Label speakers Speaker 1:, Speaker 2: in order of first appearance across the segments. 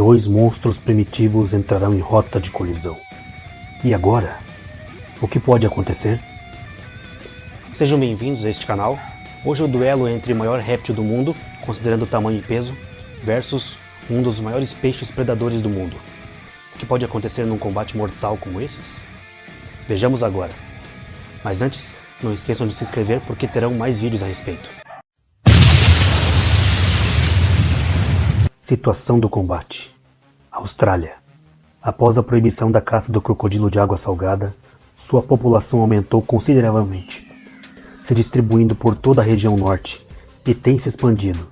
Speaker 1: Dois monstros primitivos entrarão em rota de colisão. E agora? O que pode acontecer?
Speaker 2: Sejam bem-vindos a este canal. Hoje o duelo é entre o maior réptil do mundo, considerando o tamanho e peso, versus um dos maiores peixes predadores do mundo. O que pode acontecer num combate mortal como esses? Vejamos agora. Mas antes, não esqueçam de se inscrever porque terão mais vídeos a respeito.
Speaker 1: Situação do combate. Austrália. Após a proibição da caça do crocodilo de água salgada, sua população aumentou consideravelmente, se distribuindo por toda a região norte e tem se expandido,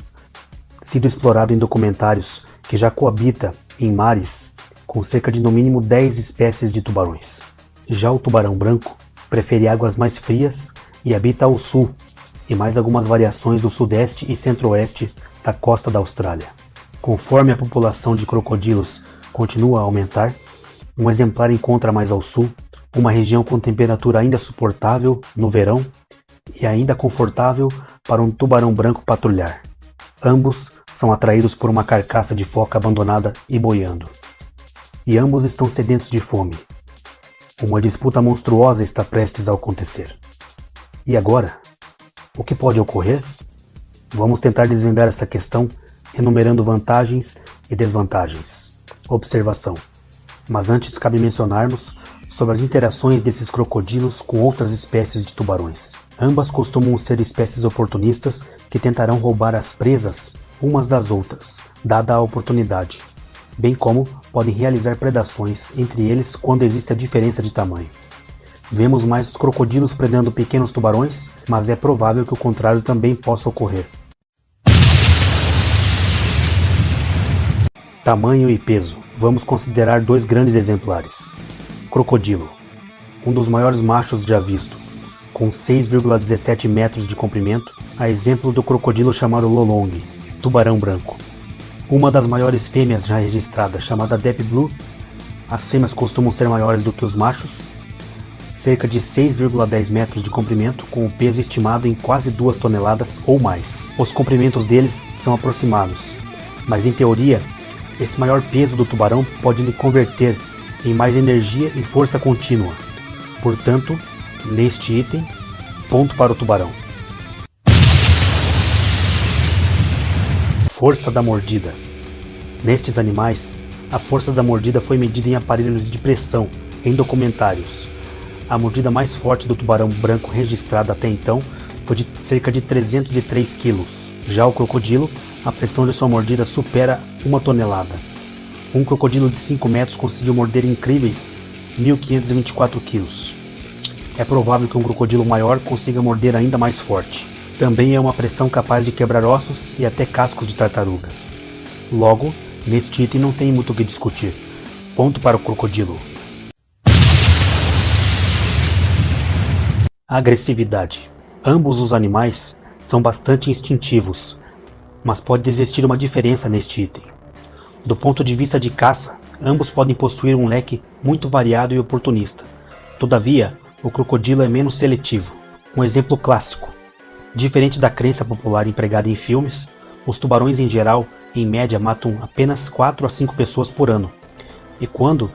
Speaker 1: sido explorado em documentários que já coabita em mares com cerca de no mínimo 10 espécies de tubarões. Já o tubarão branco prefere águas mais frias e habita ao sul e mais algumas variações do sudeste e centro-oeste da costa da Austrália. Conforme a população de crocodilos continua a aumentar, um exemplar encontra mais ao sul, uma região com temperatura ainda suportável no verão e ainda confortável para um tubarão branco patrulhar. Ambos são atraídos por uma carcaça de foca abandonada e boiando. E ambos estão sedentos de fome. Uma disputa monstruosa está prestes a acontecer. E agora? O que pode ocorrer? Vamos tentar desvendar essa questão enumerando vantagens e desvantagens. Observação. Mas antes cabe mencionarmos sobre as interações desses crocodilos com outras espécies de tubarões. Ambas costumam ser espécies oportunistas que tentarão roubar as presas umas das outras, dada a oportunidade, bem como podem realizar predações entre eles quando existe a diferença de tamanho. Vemos mais os crocodilos predando pequenos tubarões, mas é provável que o contrário também possa ocorrer. Tamanho e peso. Vamos considerar dois grandes exemplares. Crocodilo, um dos maiores machos já visto, com 6,17 metros de comprimento, a exemplo do crocodilo chamado Lolong, tubarão branco. Uma das maiores fêmeas já registradas, chamada Deep Blue. As fêmeas costumam ser maiores do que os machos, cerca de 6,10 metros de comprimento, com o peso estimado em quase 2 toneladas ou mais. Os comprimentos deles são aproximados, mas em teoria, esse maior peso do tubarão pode lhe converter em mais energia e força contínua. Portanto, neste item, ponto para o tubarão. Força da mordida. Nestes animais, a força da mordida foi medida em aparelhos de pressão em documentários. A mordida mais forte do tubarão branco registrada até então foi de cerca de 303 kg. Já o crocodilo, a pressão de sua mordida supera 1 tonelada. Um crocodilo de 5 metros conseguiu morder incríveis 1.524 kg. É provável que um crocodilo maior consiga morder ainda mais forte. Também é uma pressão capaz de quebrar ossos e até cascos de tartaruga. Logo, neste item não tem muito o que discutir. Ponto para o crocodilo. Agressividade. Ambos os animais são bastante instintivos, mas pode existir uma diferença neste item. Do ponto de vista de caça, ambos podem possuir um leque muito variado e oportunista. Todavia, o crocodilo é menos seletivo. Um exemplo clássico. Diferente da crença popular empregada em filmes, os tubarões em geral, em média, matam apenas 4 a 5 pessoas por ano. E quando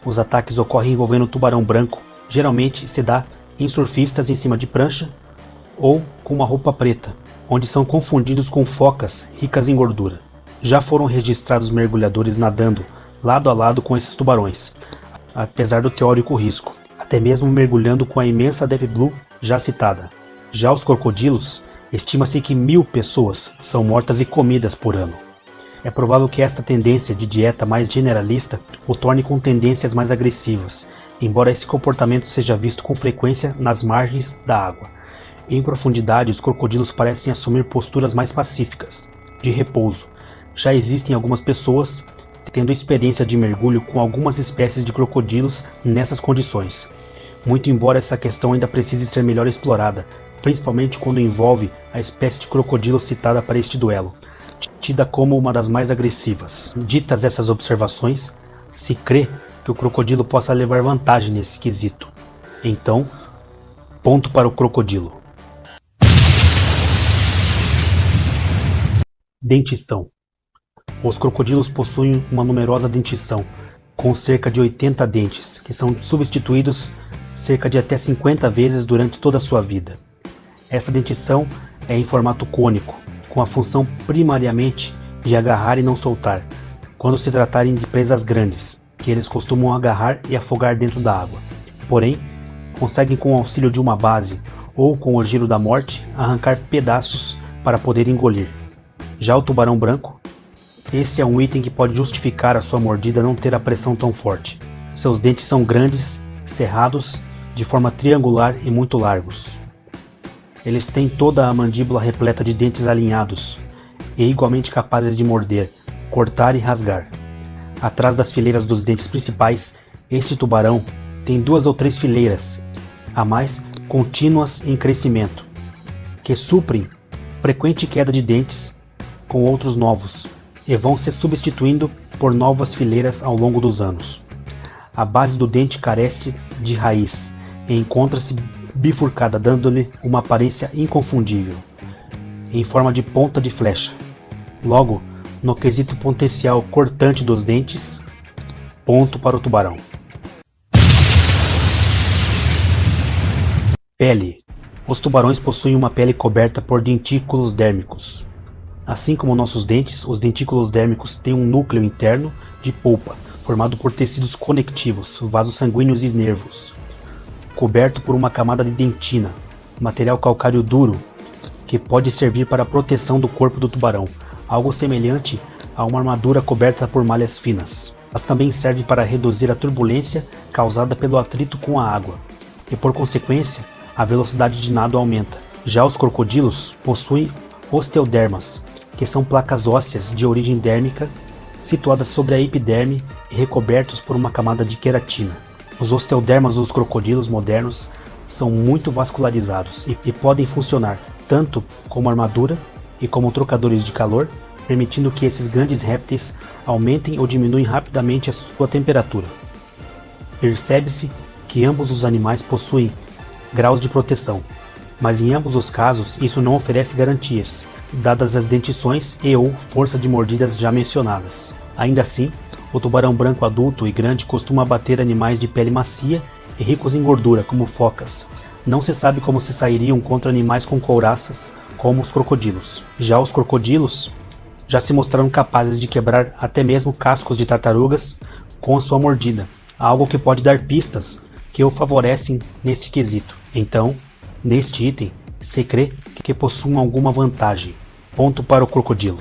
Speaker 1: os ataques ocorrem envolvendo o tubarão branco, geralmente se dá em surfistas em cima de prancha ou com uma roupa preta, onde são confundidos com focas ricas em gordura. Já foram registrados mergulhadores nadando lado a lado com esses tubarões, apesar do teórico risco, até mesmo mergulhando com a imensa Deep Blue já citada. Já os crocodilos, estima-se que 1.000 pessoas são mortas e comidas por ano. É provável que esta tendência de dieta mais generalista o torne com tendências mais agressivas, embora esse comportamento seja visto com frequência nas margens da água. Em profundidade, os crocodilos parecem assumir posturas mais pacíficas, de repouso. Já existem algumas pessoas tendo experiência de mergulho com algumas espécies de crocodilos nessas condições. Muito embora essa questão ainda precise ser melhor explorada, principalmente quando envolve a espécie de crocodilo citada para este duelo, tida como uma das mais agressivas. Ditas essas observações, se crê que o crocodilo possa levar vantagem nesse quesito. Então, ponto para o crocodilo. Dentição. Os crocodilos possuem uma numerosa dentição, com cerca de 80 dentes, que são substituídos cerca de até 50 vezes durante toda a sua vida. Essa dentição é em formato cônico, com a função primariamente de agarrar e não soltar, quando se tratarem de presas grandes, que eles costumam agarrar e afogar dentro da água. Porém, conseguem com o auxílio de uma base ou com o giro da morte arrancar pedaços para poder engolir. Já o tubarão branco, esse é um item que pode justificar a sua mordida não ter a pressão tão forte. Seus dentes são grandes, cerrados, de forma triangular e muito largos. Eles têm toda a mandíbula repleta de dentes alinhados e igualmente capazes de morder, cortar e rasgar. Atrás das fileiras dos dentes principais, este tubarão tem 2 ou 3 fileiras, a mais contínuas em crescimento, que suprem frequente queda de dentes com outros novos e vão se substituindo por novas fileiras ao longo dos anos. A base do dente carece de raiz e encontra-se bifurcada, dando-lhe uma aparência inconfundível, em forma de ponta de flecha. Logo, no quesito potencial cortante dos dentes, ponto para o tubarão. Pele. Os tubarões possuem uma pele coberta por dentículos dérmicos. Assim como nossos dentes, os dentículos dérmicos têm um núcleo interno de polpa, formado por tecidos conectivos, vasos sanguíneos e nervos, coberto por uma camada de dentina, material calcário duro, que pode servir para a proteção do corpo do tubarão, algo semelhante a uma armadura coberta por malhas finas. Mas também serve para reduzir a turbulência causada pelo atrito com a água, e por consequência, a velocidade de nado aumenta. Já os crocodilos possuem osteodermas, que são placas ósseas de origem dérmica situadas sobre a epiderme e recobertos por uma camada de queratina. Os osteodermas dos crocodilos modernos são muito vascularizados e podem funcionar tanto como armadura e como trocadores de calor, permitindo que esses grandes répteis aumentem ou diminuem rapidamente a sua temperatura. Percebe-se que ambos os animais possuem graus de proteção, mas em ambos os casos isso não oferece garantias, dadas as dentições e ou força de mordidas já mencionadas. Ainda assim, o tubarão branco adulto e grande costuma abater animais de pele macia e ricos em gordura, como focas. Não se sabe como se sairiam contra animais com couraças, como os crocodilos. Já os crocodilos já se mostraram capazes de quebrar até mesmo cascos de tartarugas com a sua mordida, algo que pode dar pistas que o favorecem neste quesito. Então, neste item, se crê que possuam alguma vantagem. Ponto para o crocodilo.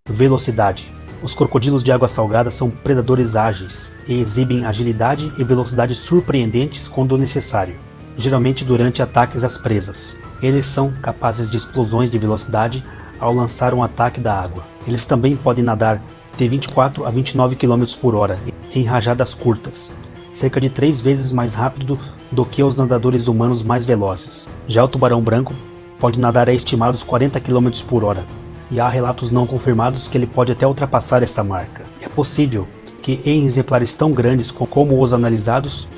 Speaker 1: Velocidade. Os crocodilos de água salgada são predadores ágeis e exibem agilidade e velocidade surpreendentes quando necessário, geralmente durante ataques às presas. Eles são capazes de explosões de velocidade ao lançar um ataque da água. Eles também podem nadar de 24 a 29 km por hora em rajadas curtas, cerca de 3 vezes mais rápido do que os nadadores humanos mais velozes. Já o tubarão branco pode nadar a estimados 40 km por hora, e há relatos não confirmados que ele pode até ultrapassar essa marca. É possível que em exemplares tão grandes como os analisados,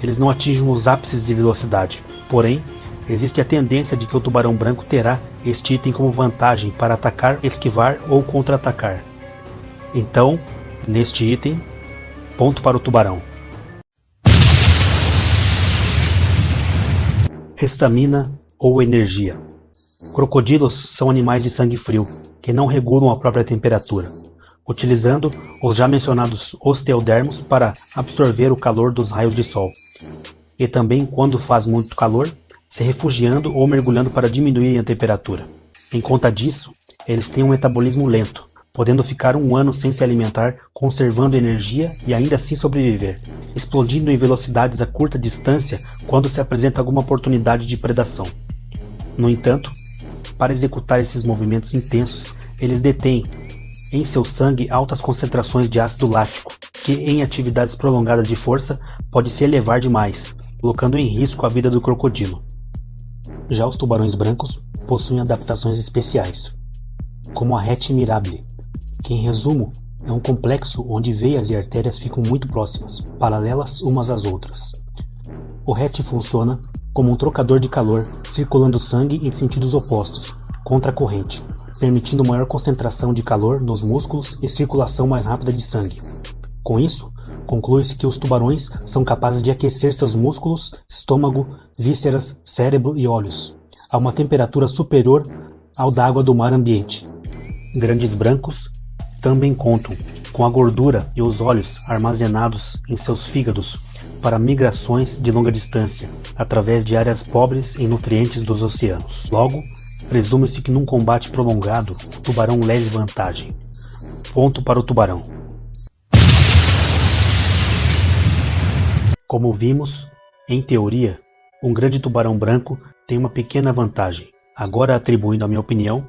Speaker 1: eles não atinjam os ápices de velocidade. Porém, existe a tendência de que o tubarão branco terá este item como vantagem para atacar, esquivar ou contra-atacar. Então, neste item, ponto para o tubarão. Estamina ou energia. Crocodilos são animais de sangue frio, que não regulam a própria temperatura, utilizando os já mencionados osteodermos para absorver o calor dos raios de sol, e também, quando faz muito calor, se refugiando ou mergulhando para diminuir a temperatura. Em conta disso, eles têm um metabolismo lento, podendo ficar 1 ano sem se alimentar, conservando energia e ainda assim sobreviver, explodindo em velocidades a curta distância quando se apresenta alguma oportunidade de predação. No entanto, para executar esses movimentos intensos, eles detêm em seu sangue altas concentrações de ácido lático, que em atividades prolongadas de força pode se elevar demais, colocando em risco a vida do crocodilo. Já os tubarões brancos possuem adaptações especiais, como a rete mirabile, que em resumo é um complexo onde veias e artérias ficam muito próximas, paralelas umas às outras. O rete funciona como um trocador de calor, circulando sangue em sentidos opostos, contra a corrente, permitindo maior concentração de calor nos músculos e circulação mais rápida de sangue. Com isso, conclui-se que os tubarões são capazes de aquecer seus músculos, estômago, vísceras, cérebro e olhos, a uma temperatura superior ao da água do mar ambiente. Grandes brancos também contam com a gordura e os óleos armazenados em seus fígados para migrações de longa distância, através de áreas pobres em nutrientes dos oceanos. Logo, presume-se que num combate prolongado, o tubarão leve vantagem. Ponto para o tubarão. Como vimos, em teoria, um grande tubarão branco tem uma pequena vantagem. Agora, atribuindo a minha opinião,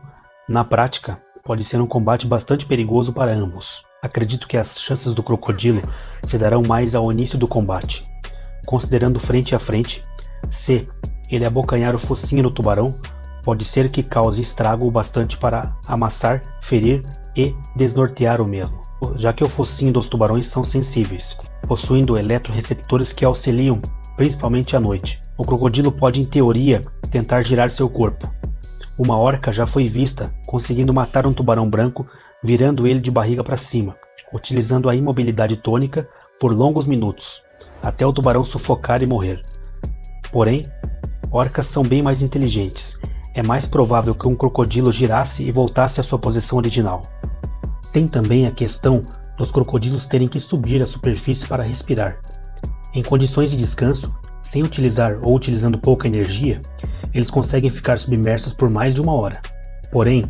Speaker 1: na prática, pode ser um combate bastante perigoso para ambos. Acredito que as chances do crocodilo se darão mais ao início do combate. Considerando frente a frente, se ele abocanhar o focinho no tubarão, pode ser que cause estrago o bastante para amassar, ferir e desnortear o mesmo, já que o focinho dos tubarões são sensíveis, possuindo eletroreceptores que auxiliam principalmente à noite. O crocodilo pode, em teoria, tentar girar seu corpo. Uma orca já foi vista conseguindo matar um tubarão branco virando ele de barriga para cima, utilizando a imobilidade tônica por longos minutos, até o tubarão sufocar e morrer. Porém, orcas são bem mais inteligentes. É mais provável que um crocodilo girasse e voltasse à sua posição original. Tem também a questão dos crocodilos terem que subir à superfície para respirar. Em condições de descanso, sem utilizar ou utilizando pouca energia, eles conseguem ficar submersos por mais de 1 hora. Porém,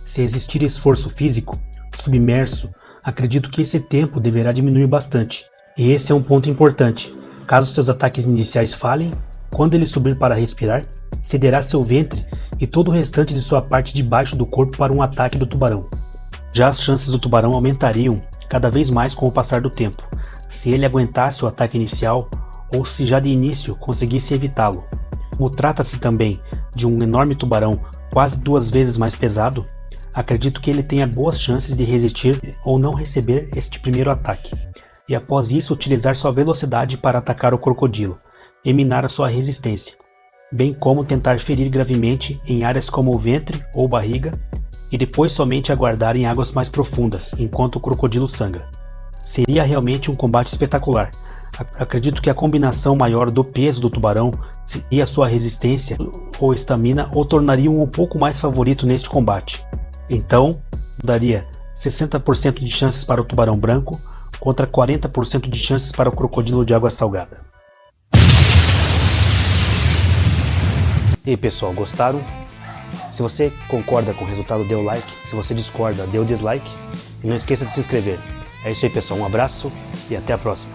Speaker 1: se existir esforço físico, submerso, acredito que esse tempo deverá diminuir bastante. E esse é um ponto importante. Caso seus ataques iniciais falhem, quando ele subir para respirar, cederá seu ventre e todo o restante de sua parte de baixo do corpo para um ataque do tubarão. Já as chances do tubarão aumentariam cada vez mais com o passar do tempo, se ele aguentasse o ataque inicial ou se já de início conseguisse evitá-lo. Como trata-se também de um enorme tubarão quase 2 vezes mais pesado, acredito que ele tenha boas chances de resistir ou não receber este primeiro ataque, e após isso utilizar sua velocidade para atacar o crocodilo e minar a sua resistência, bem como tentar ferir gravemente em áreas como o ventre ou barriga, e depois somente aguardar em águas mais profundas enquanto o crocodilo sangra. Seria realmente um combate espetacular. Acredito que a combinação maior do peso do tubarão e a sua resistência ou estamina o tornariam um pouco mais favorito neste combate. Então, daria 60% de chances para o tubarão branco contra 40% de chances para o crocodilo de água salgada. E aí pessoal, gostaram? Se você concorda com o resultado, dê o like. Se você discorda, dê o dislike. E não esqueça de se inscrever. É isso aí pessoal, um abraço e até a próxima.